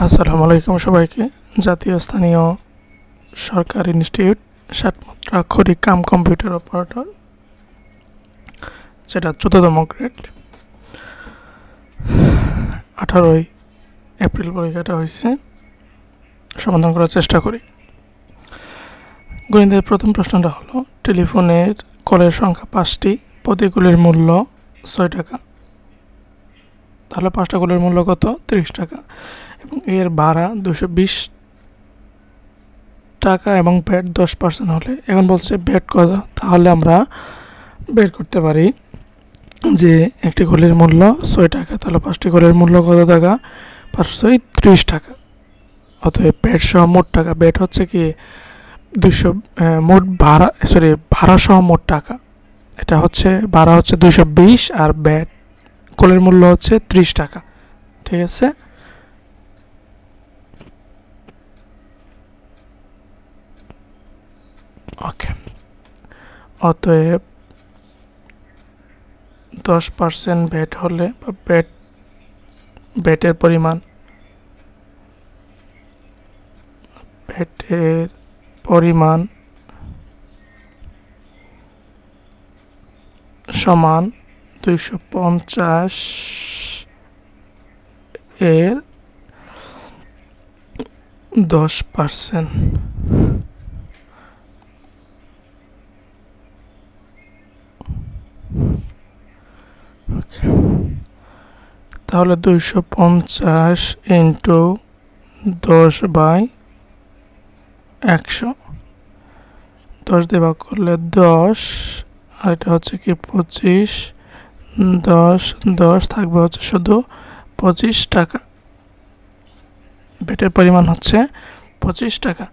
আসসালামু আলাইকুম সবাইকে। জাতীয় স্থানীয় সরকার ইনস্টিটিউট সাতমাত্রাক্ষরিক কাম কম্পিউটার অপারেটর, যেটা 14তম গ্রেড, 18ই এপ্রিল পরীক্ষাটা হয়েছে। সমাধান করার চেষ্টা করি। গণিতের প্রথম প্রশ্নটা হলো, টেলিফোনের কলের সংখ্যা 5টি, প্রতি কলের মূল্য 6 টাকা। তাহলে 5টা কলের মূল্য কত? 30 টাকা। এবং এর ভাড়া 220 টাকা এবং ব্যাট 10% হলে, এখন বলছে ব্যাট কত? তাহলে আমরা বের করতে পারি যে একটি কলের মূল্য 6 টাকা, তাহলে 5টি কলের মূল্য কত টাকা? 530 টাকা। অতএব ব্যাট সহ মোট টাকা, ব্যাট হচ্ছে কি 200, মোট ভাড়া, ভাড়া সহ মোট টাকা, এটা হচ্ছে ভাড়া হচ্ছে 220 আর ব্যাট কলের মূল্য হচ্ছে 30 টাকা। ঠিক আছে? ওকে। অতএব 10% ব্যাট হলে বা ব্যাটের পরিমাণ সমান 250 এর 10%। তাহলে 250 ইন্টু 10/100, 10 দিয়ে ভাগ করলে 10, আর এটা হচ্ছে কি 25, 10 থাকবে হচ্ছে শুধু 25 টাকা। ব্যাটের পরিমাণ হচ্ছে 25 টাকা।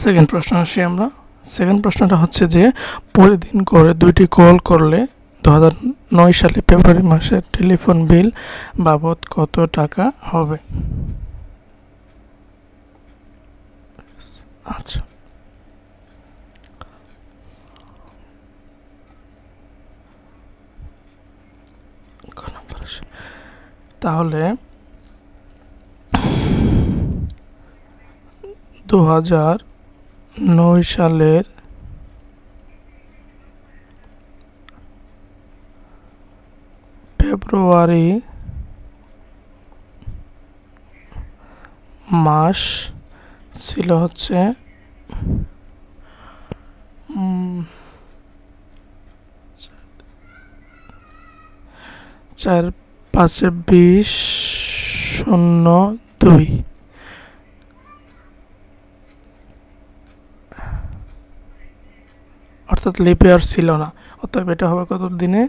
সেকেন্ড প্রশ্ন আসি আমরা। সেকেন্ড প্রশ্নটা হচ্ছে যে, প্রতিদিন করে 2টি কল করলে 2009 সালে ফেব্রুয়ারি মাসের টেলিফোন বিল বাবদ কত টাকা হবে? আচ্ছা, তাহলে 2009 সালের ফেব্রুয়ারি মাস ছিল হচ্ছে 4-5-20-02, অর্থাৎ লিপ ইয়ার ছিল না। অতএব এটা হবে কত দিনে?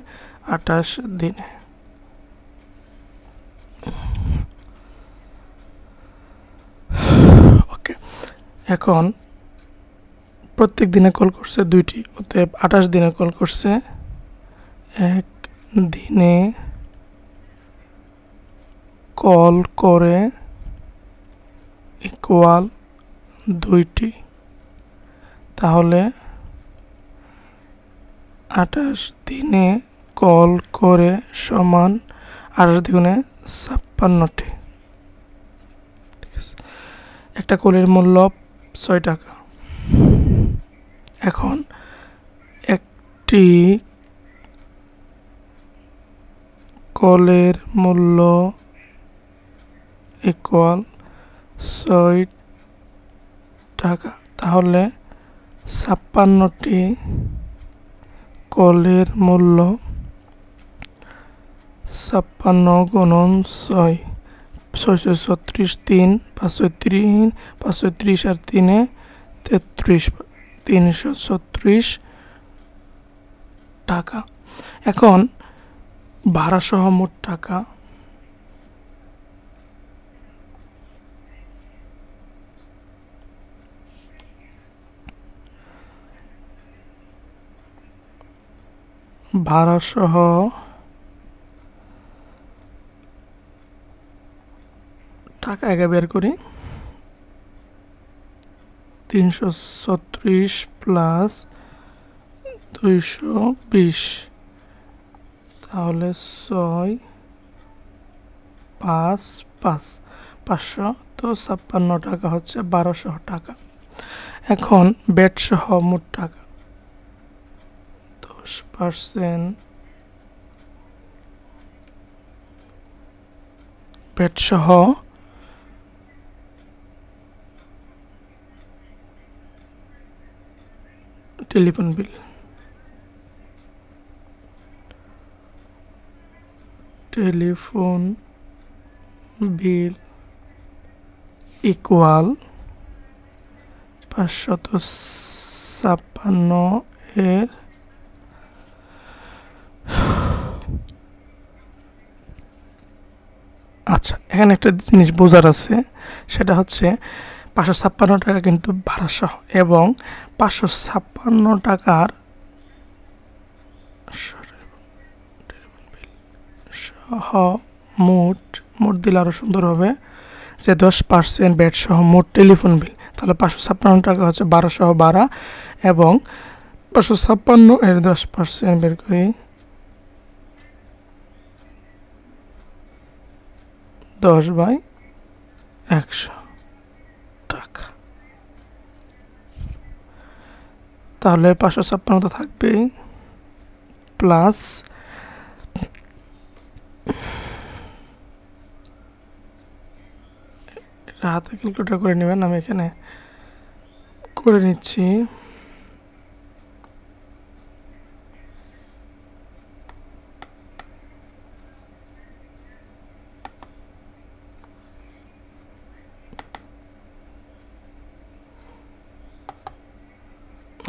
28 দিনে। ওকে, এখন প্রত্যেক দিনে কল করছে 2টি, অতএব 28 দিনে কল করছে। এক দিনে কল করে ইকুয়াল 2টি, তাহলে 28 দিনে কল করে সমান 28 দ্বিগুণে 56টি। একটা কলের মূল্য 6 টাকা। এখন একটি কলের মূল্য ইকুয়াল 6 টাকা, তাহলে 56টি কলের মূল্য 56 গুণন 6, 636, 3, 530 আর 3-এ 33, 336 টাকা। এখন ভাড়া সহ মোট টাকা, ভাড়া সহ টাকা আগে বের করি। 336 প্লাস 220, তাহলে 6 5 5 556 টাকা হচ্ছে 1200 টাকা। এখন ব্যাট সহ মোট টাকা 10% ব্যাট সহ টেলিফোন বিল ইকুয়াল 556 এর আচ্ছা, এখানে একটা জিনিস বোঝার আছে, সেটা হচ্ছে 556 টাকা কিন্তু ভাড়া সহ, এবং 556 টাকার সহ মোট দিলে আরও সুন্দর হবে, যে 10% ব্যাট সহ মোট টেলিফোন বিল। তাহলে 556 টাকা হচ্ছে 1200 ভাড়া, এবং 556 এর 10% বের করি, 10/100 টাকা। তাহলে 556 তো থাকবেই, প্লাস হাতে ক্যালকুলেটর করে নেবেন, আমি এখানে করে নিচ্ছি।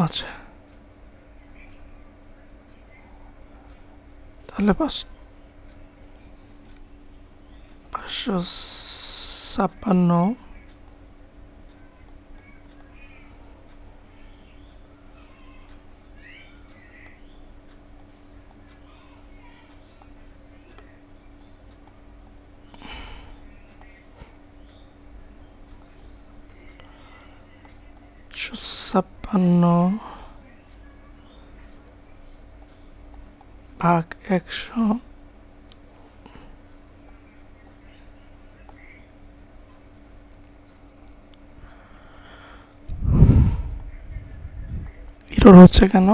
আচ্ছা, তাহলে 556 ভাগ 100 এরর হচ্ছে কেন?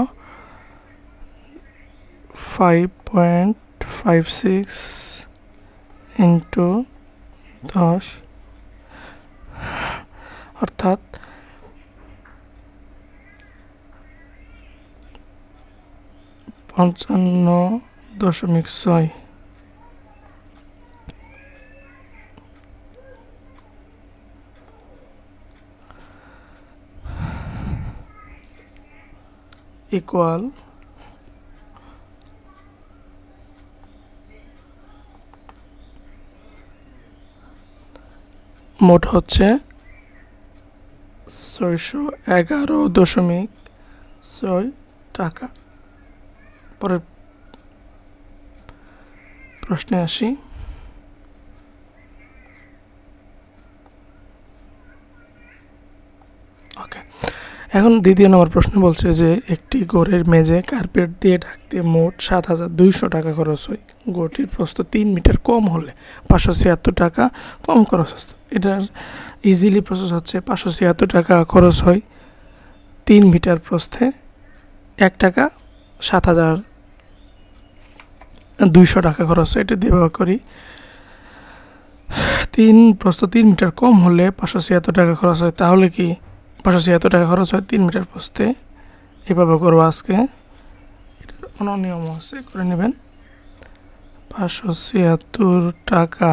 5.56 ইন্টু 10, অর্থাৎ 55.6 ইকুয়াল মোট হচ্ছে 611.6 টাকা। পরের প্রশ্নে আসি। ওকে, এখন দ্বিতীয় নম্বর প্রশ্ন বলছে যে একটি ঘরের মেঝে কার্পেট দিয়ে ঢাকতে মোট 7,200 টাকা খরচ হয়। ঘরটির প্রস্থ 3 মিটার কম হলে 576 টাকা কম খরচ হয়। এটার ইজিলি প্রসেস হচ্ছে 576 টাকা খরচ হয় 3 মিটার প্রস্থে, 1 টাকা 7,200 টাকা খরচ হয়। এটা দিয়ে ব্যবহার করি। প্রস্থ 3 মিটার কম হলে 576 টাকা খরচ হয়। তাহলে কি 576 টাকা খরচ হয় 3 মিটার প্রস্থে? এভাবে করবো আজকে, এটার কোনো নিয়ম আছে, করে নেবেন। 576 টাকা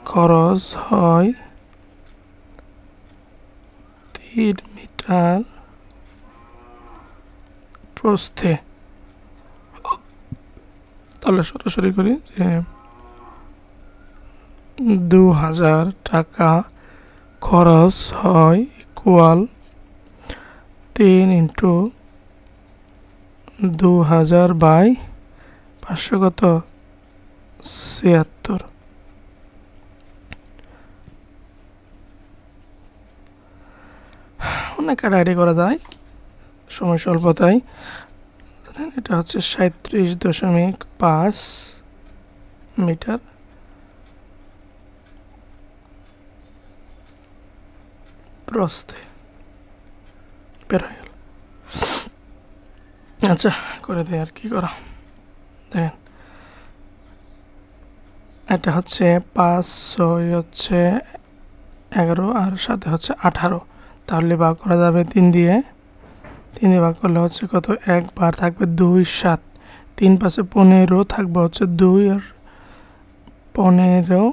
খরচ হয় 3 মিটার প্রস্থে। তাহলে সরাসরি করি যে 2000 টাকা খরচ হয় ইকুয়াল 3 ইন্টু 2000/500 কত 76। অনেক কাটাকাটি করা যায়, সময় স্বল্পতায় এটা হচ্ছে 37.5 মিটার প্রস্থে বের হয়ে গেল। আচ্ছা করে দেয় আর কি করা। দেখেন এটা হচ্ছে 5, 6 হচ্ছে 11 আর সাথে হচ্ছে 18, তাহলে ভাগ করা যাবে 3 দিয়ে। 3 দিয়ে ভাগ করলে হচ্ছে কত, একবার থাকবে 2, 7, 3 পাশে 15 থাকবে হচ্ছে 2 আর 15,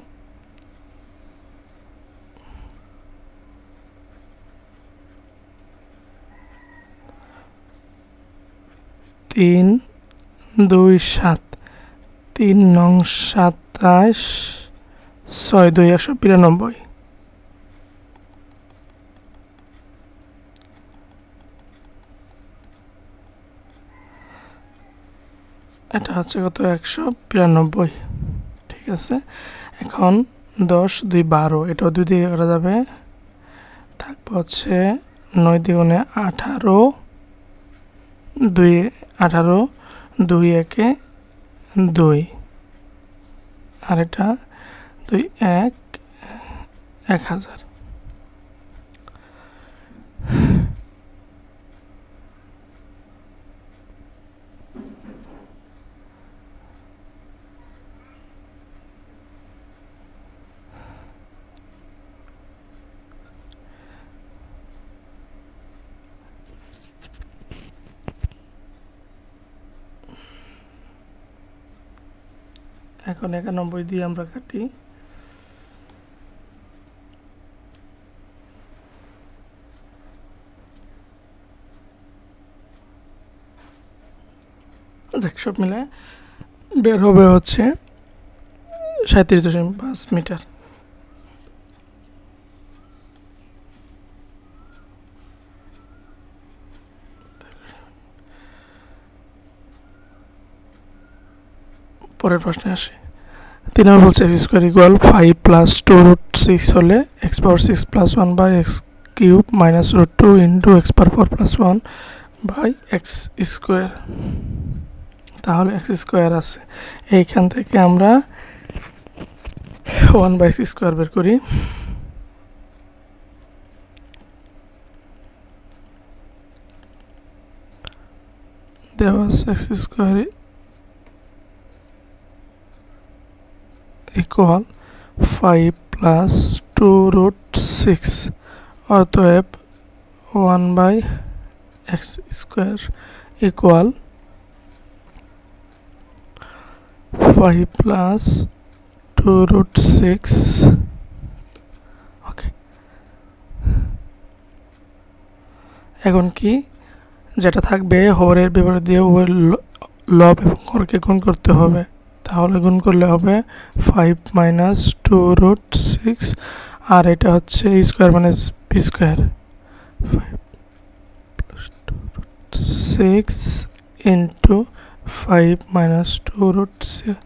3, 2, 7, 3 নং 27, 6 2 192। এটা হচ্ছে কত, 192। ঠিক আছে, এখন 10, 2, 12, এটাও 2 দিয়ে করা যাবে। থাকবে হচ্ছে 9 দ্বিগুণে 18, 2 18, 2 1 2, আর এটা 2 1 1000। এখন 91 দিয়ে আমরা কাটি। সব মিলে বের হবে হচ্ছে 37.5 মিটার। পরের প্রশ্নে আসে। 3 নম্বর বলছে x স্কোয়ার ইকুয়াল 5 প্লাস 2√6 হলে x power 6 plus 1 by x cube minus √2 into x power 4 plus 1 by x square. তাহলে x স্কোয়ার আছে, এইখান থেকে আমরা 1 বাই x স্কোয়ার বের করি। দেওয়া আছে x স্কোয়ার ইকুয়াল 5 প্লাস 2√6, অতএব 1 by x square equal 5 plus 2√6। Okay, এখন কি যেটা থাকবে হরের বিপরীত দিয়ে লব এবং হরকে গুণ করতে হবে। তাহলে গুণ করলে হবে 5 মাইনাস 2√6, আর এটা হচ্ছে স্কোয়ার মানে B square, 5 plus 2√6 into 5 minus 2√6।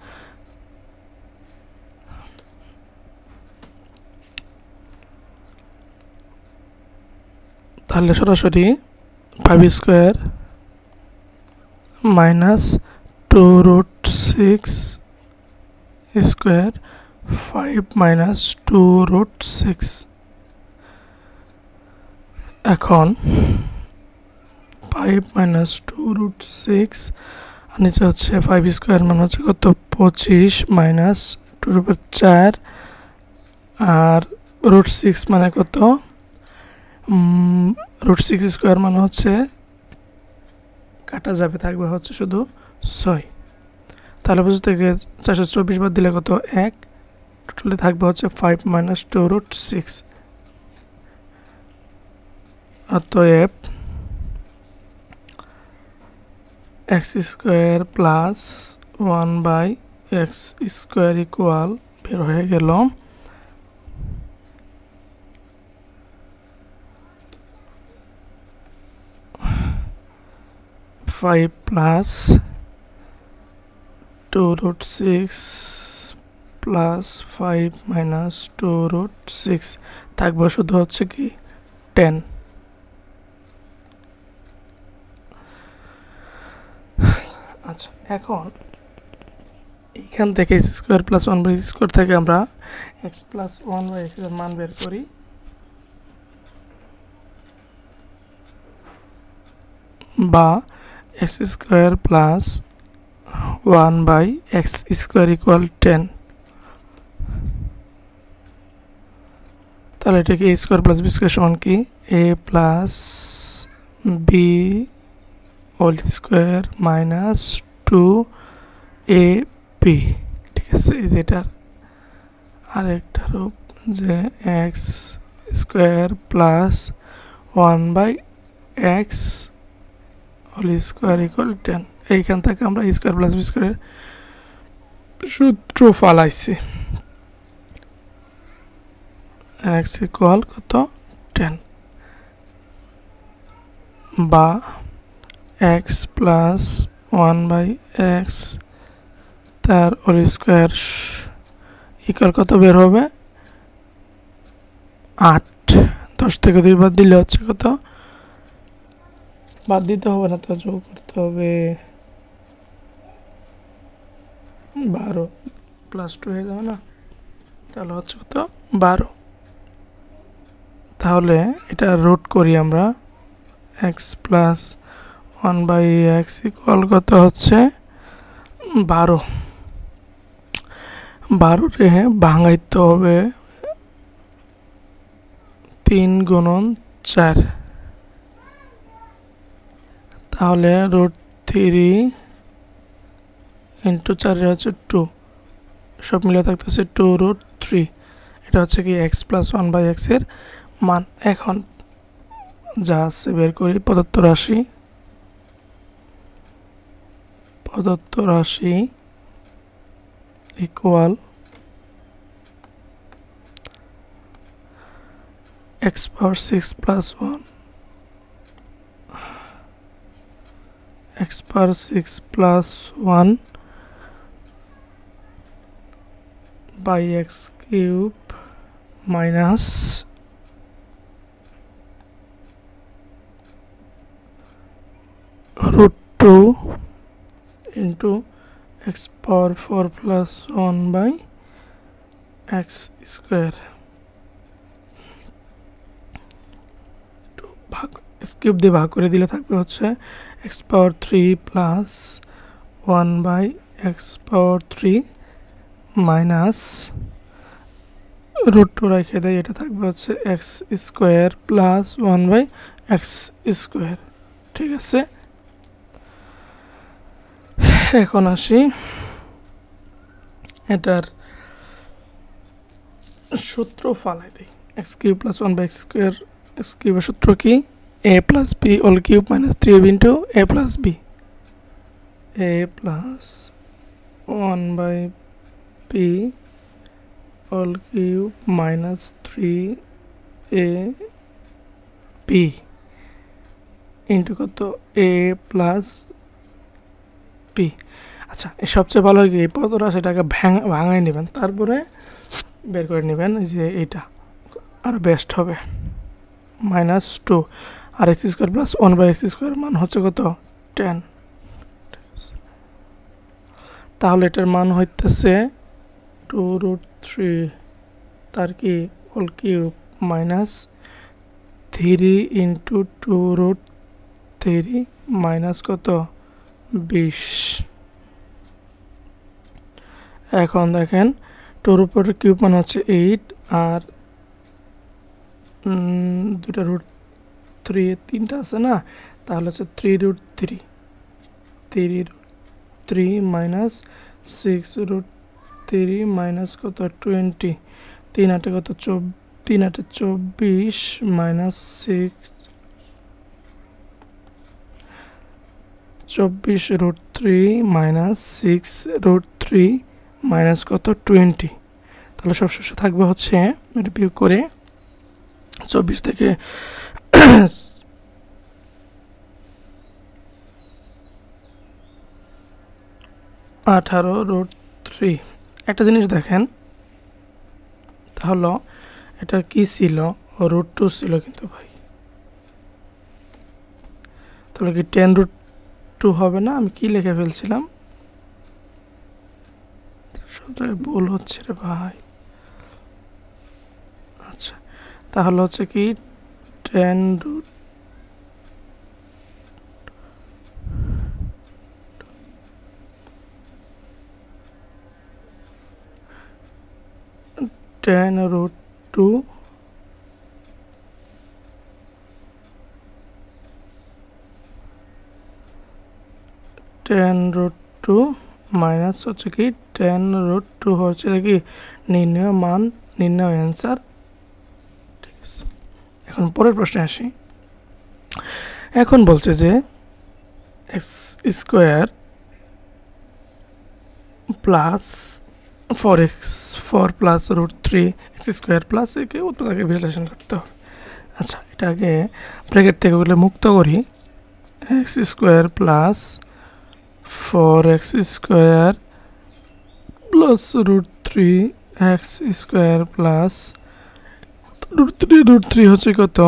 তাহলে সরাসরি 5 স্কোয়ার মাইনাস 2√6 স্কোয়ার 5 মাইনাস 2√6। এখন 5 মাইনাস 2√6 আর নিচে হচ্ছে 5 স্কোয়ার মানে হচ্ছে কত, 25 মাইনাস 2/4 আর √6 মানে কত, √6 স্কোয়ার মানে হচ্ছে কাটা যাবে, থাকবে হচ্ছে শুধু 6। তাহলে বুঝতে থেকে 424 বাদ দিলে কত, 1, টোটালি থাকবে হচ্ছে 5 মাইনাস 2√6। অতএব x স্কোয়ার plus 1 by x square equal বের হয়ে গেল 5 প্লাস 2√6 প্লাস 5 মাইনাস 2√6, থাকবে শুধু হচ্ছে কি 10। আচ্ছা, এখন এইখান থেকে x square plus one by x square থেকে আমরা x plus one by x এর মান বের করি, বা x square plus one by x square equal 10। তাহলে এটাকে a square plus b square সমান কি a plus b whole square minus 2 AP, ঠিক আছে। এই যেটার আরেকটা রূপ যে x square plus one by x whole square equal 10। এইখান থেকে আমরা স্কোয়ার প্লাস বি স্কোয়ারের সূত্র ফালাইছি, এক্স ইকুয়াল কত 10, বা x plus one by x তার হোল স্কোয়ার ইকুয়াল কত বের হবে 8। 10 থেকে 2 বাদ দিলে হচ্ছে কত, বাদ দিতে হবে না, তো যোগ করতে হবে 12 প্লাস 2 হয়ে যাবে না, তাহলে হচ্ছে কত 12। তাহলে এটা রুট করি আমরা, x plus one by x equal কত হচ্ছে 12। 12 রে ভাঙাইতে হবে 3 গুণন 4, তাহলে রুট 3 ইন্টু 4 হচ্ছে 2, সব মিলে থাকতেছে 2 রুট 3। এটা হচ্ছে কি x plus one by x এর মান। এখন যা আছে বের করি, প্রদত্ত রাশি equal x power 6 plus 1 x power 6 plus 1 by x cube minus root 2 into x power 4 plus 1 by x square, ভাগ কিউব দিয়ে ভাগ করে দিলে থাকবে হচ্ছে x power 3 plus 1 by x power 3 minus root 2 রেখে দেয়, এটা থাকবে হচ্ছে x square plus 1 by x square, ঠিক আছে। এখন আসি এটার সূত্র ফালাই দিই, x cube plus one by x square, x কিউবের সূত্র কি a plus b whole cube minus 3ab into a plus b, a plus one by b whole cube minus 3ab into কত এ প্লাস পি। আচ্ছা, এই সবচেয়ে ভালো কি এই পদটা সেটাকে ভাঙাই নেবেন, তারপরে বের করে নেবেন যে এইটা আরও বেস্ট হবে, মাইনাস 2 আর x square plus one by x square মান হচ্ছে কত 10। তাহলে এটার মান হইতেছে 2 রুট 3 তার কি whole cube minus 3 into 2 root 3 minus কত 20। এখন দেখেন 2 উপর কিউব মান হচ্ছে 8 আর দুটা রুট 3 তিনটা আছে না, তাহলে হচ্ছে 3 রুট 3 মাইনাস 6 রুট 3 মাইনাস কত 20, 3 8 কত 3 8 24 minus 6 24 root 3 minus 6 root 3 minus কত 20। তাহলে সবশেষে থাকবে হচ্ছে এটা বিয়োগ করে 24 থেকে 18 রুট 3। একটা জিনিস দেখেন, তাহলে এটা কি ছিল রুট 2 ছিল কিন্তু ভাই, তাহলে কি 10 রুট টু হবে না, আমি কি লিখে ফেলছিলাম, সব জায়গায় ভুল হচ্ছে রে ভাই। আচ্ছা, তাহলে হচ্ছে কি 10 রুট 2 10 রুট 2 মাইনাস হচ্ছে কি 10 রুট 2 হচ্ছে কি নির্ণয় মান, নির্ণয় অ্যান্সার। ঠিক আছে, এখন পরের প্রশ্নে আসি। এখন বলছে যে x square plus 4 plus root 3 x square plus একে উৎপাদকে বিশ্লেষণ করতে হবে। আচ্ছা, এটাকে ব্র্যাকেট থেকে বলে মুক্ত করি। X square plus 4x square plus root 3 x square plus root 3 হচ্ছে কত,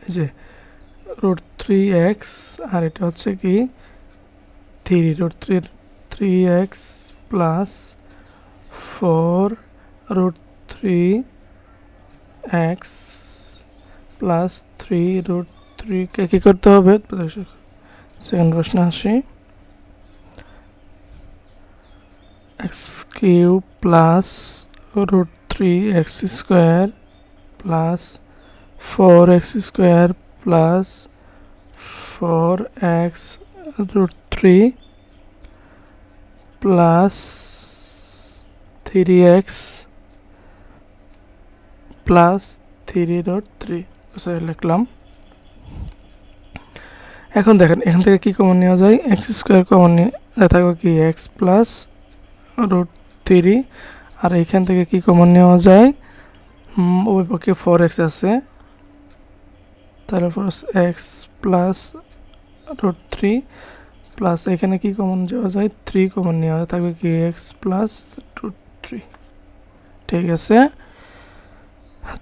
এই যে রুট 3x, আর এটা হচ্ছে কি 3 root 3x plus 4 root 3x plus 3 root 3 কে কি করতে হবে। সেকেন্ড প্রশ্ন আসি। X cube plus root 3x square plus 4x square plus 4x root 3 plus 3x plus 3 root 3 লিখলাম। এখন দেখেন এখান থেকে কি কমন নেওয়া যায়, এক্স স্কোয়ার কমন নিয়ে থাকবে কি এক্স প্লাস রুট 3, আর এইখান থেকে কি কমন নেওয়া যায়, ওই পক্ষে 4x আছে, তারপর এক্স প্লাস রুট 3 প্লাস এখানে কি কমন যাওয়া যায় 3 কমন নেওয়া যায়, থাকবে কি এক্স প্লাস রুট 3। ঠিক আছে,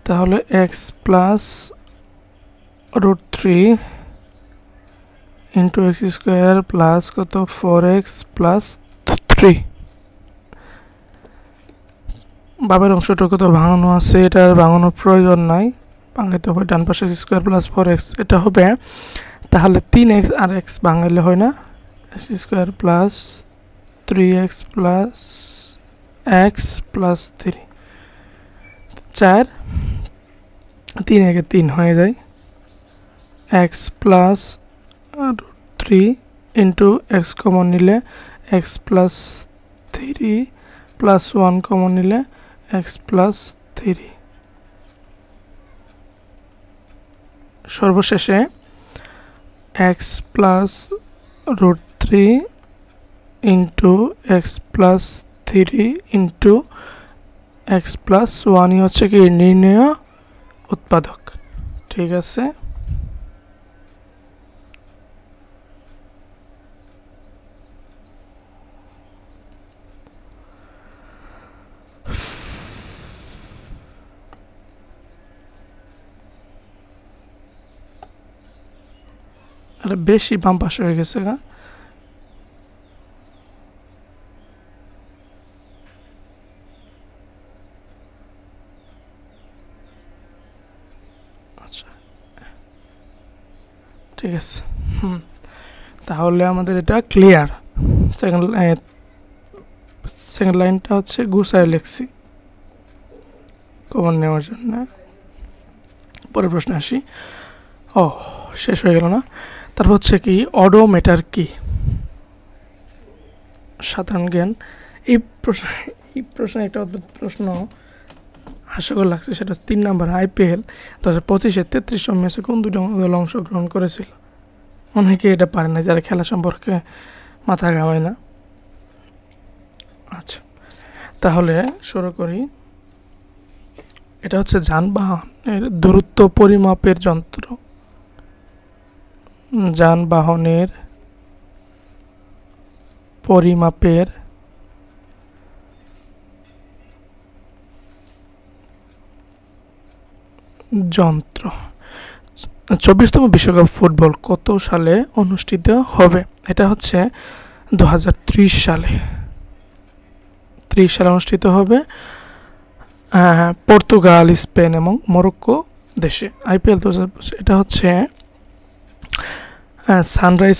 তাহলে x plus root 3 into x square plus কত 4x প্লাস 3। বামের অংশটুকু তো ভাঙানো আছে, এটার ভাঙানোর প্রয়োজন নাই, ভাঙাইতে হবে ডান পাশে এক্স স্কোয়ার প্লাস 4x এটা হবে। তাহলে 3x আর x ভাঙাইলে হয় না, x square plus 3x plus x plus 3, 4 3 একে 3 হয়ে যায়, x plus 3 into x common নিলে এক্স প্লাস 3 প্লাস 1 কমন নিলে এক্স প্লাস 3। সর্বশেষে x plus root 3 into x plus 3 into x plus 1 হচ্ছে কি নির্ণয় উৎপাদক। ঠিক আছে, এটা বেশি বাম পাশে হয়ে গেছে গা। আচ্ছা, ঠিক আছে, তাহলে আমাদের এটা ক্লিয়ার। সেকেন্ড লাইনটা হচ্ছে গুছায় লিখছি কমন নেওয়ার জন্য। পরের প্রশ্নে আসি। ও শেষ হয়ে গেল না। তারপর হচ্ছে কি অডোমিটার কি, সাধারণ জ্ঞান। এই প্রশ্ন একটা প্রশ্ন হাস্যকর লাগছে, সেটা 3 নম্বর IPL 2025-এ 33 ম্যাচে কোন দুটো দল অংশগ্রহণ করেছিল। অনেকে এটা পারে না, যারা খেলা সম্পর্কে মাথা ঘামায় না। আচ্ছা, তাহলে শুরু করি। এটা হচ্ছে যানবাহনের দূরত্ব পরিমাপের যন্ত্র। যানবাহনের পরিমাপের যন্ত্র। 24তম বিশ্বকাপ ফুটবল কত সালে অনুষ্ঠিত হবে? এটা হচ্ছে 2030 সালে। 30 সালে অনুষ্ঠিত হবে পর্তুগাল, স্পেন এবং মরক্কো দেশে। আইপিএল 2025 এটা হচ্ছে সানরাইজ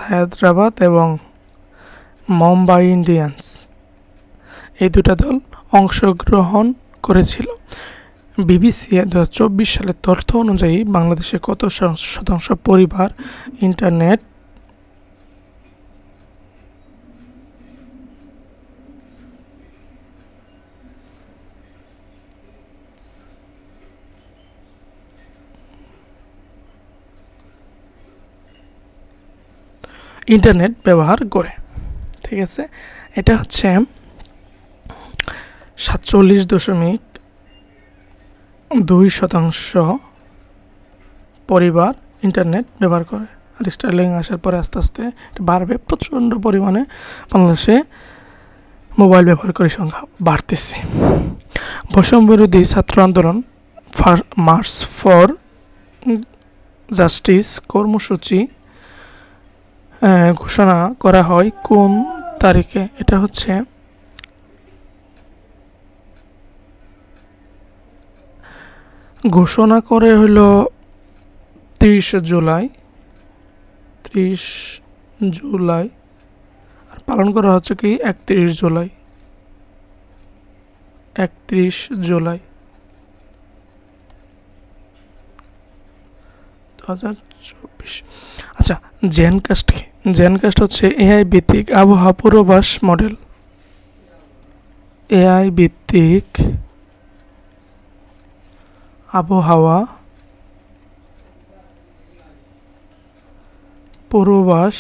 হায়দ্রাবাদ এবং মুম্বাই ইন্ডিয়ান্স, এই দুটা দল অংশগ্রহণ করেছিল। বিবিসি 2024 সালের তথ্য অনুযায়ী বাংলাদেশে কত শতাংশ পরিবার ইন্টারনেট ব্যবহার করে? ঠিক আছে, এটা হচ্ছে 47.2% পরিবার ইন্টারনেট ব্যবহার করে। আর স্টারলিং আসার পরে আস্তে আস্তে এটা বাড়বে, প্রচণ্ড পরিমাণে বাংলাদেশে মোবাইল ব্যবহারকারী সংখ্যা বাড়তেছে। বৈষম্য বিরোধী ছাত্র আন্দোলন মার্চ ফর জাস্টিস কর্মসূচি ঘোষণা করা হয় কোন তারিখে? এটা হচ্ছে ঘোষণা করে হলো 30 জুলাই, আর পালন করা হচ্ছে কি 31 জুলাই। 2024। আচ্ছা, জেনকাস্ট কি? জেনকাস্ট হচ্ছে এআই ভিত্তিক আবহাওয়া পূর্বাভাস মডেল। এআই ভিত্তিক আবহাওয়া পূর্বাভাস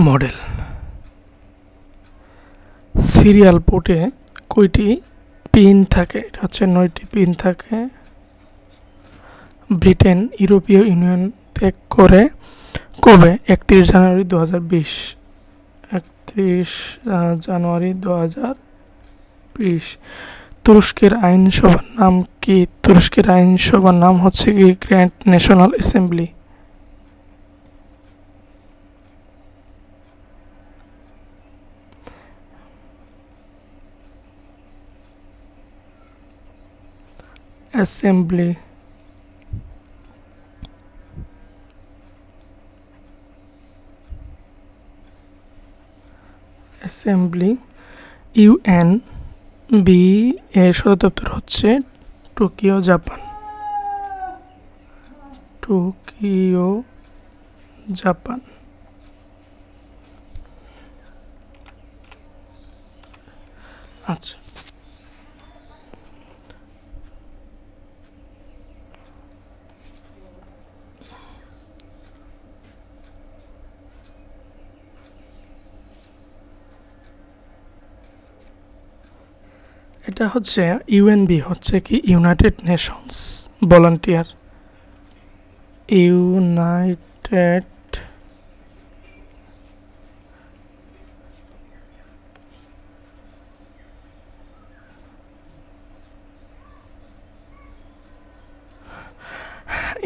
মডেল। সিরিয়াল পোর্টে কয়টি পিন থাকে? এটা হচ্ছে 9টি পিন থাকে। ব্রিটেন ইউরোপীয় ইউনিয়ন ত্যাগ করে কবে? 31 জানুয়ারি 2020। 31 জানুয়ারি 2020। তুরস্কের আইনসভার নাম কি? তুরস্কের আইনসভার নাম হচ্ছে কি grand national assembly. Assembly. UNB এর সদর দপ্তর হচ্ছে টোকিও, জাপান। আচ্ছা, এটা হচ্ছে ইউএনবি হচ্ছে কি United Nations volunteer.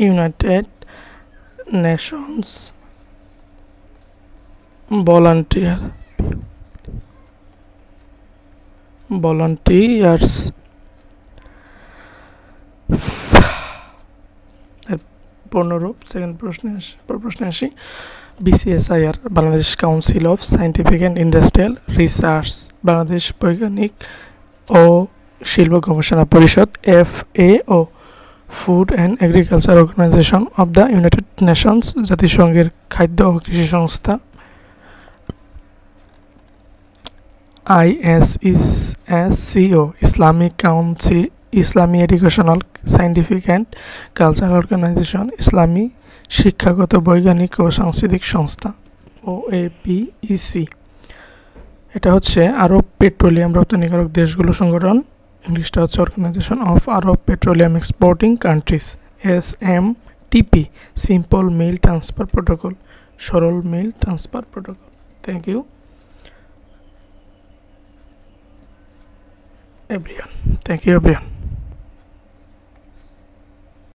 United Nations volunteers. পূর্ণরূপ। সেকেন্ড প্রশ্নে আসি। BCSIR Bangladesh council of scientific and industrial research, Bangladesh বৈজ্ঞানিক ও শিল্প গবেষণা পরিষদ, FAO, food and agriculture organisation of the United Nations, জাতিসংঘের খাদ্য ও কৃষি সংস্থা, ISSCO, ইসলামিক কাউন্সিল, ইসলামী educational scientific and cultural organisation, ইসলামী শিক্ষাগত বৈজ্ঞানিক ও সাংস্কৃতিক সংস্থা, OAPEC। এটা হচ্ছে আরব পেট্রোলিয়াম রপ্তানিকারক দেশগুলো সংগঠন, ইংলিশটা হচ্ছে organisation of Arab petroleum exporting countries, SMTP, simple mail transfer protocol, সরল mail transfer protocol. Thank you. Everyone. Thank you everyone.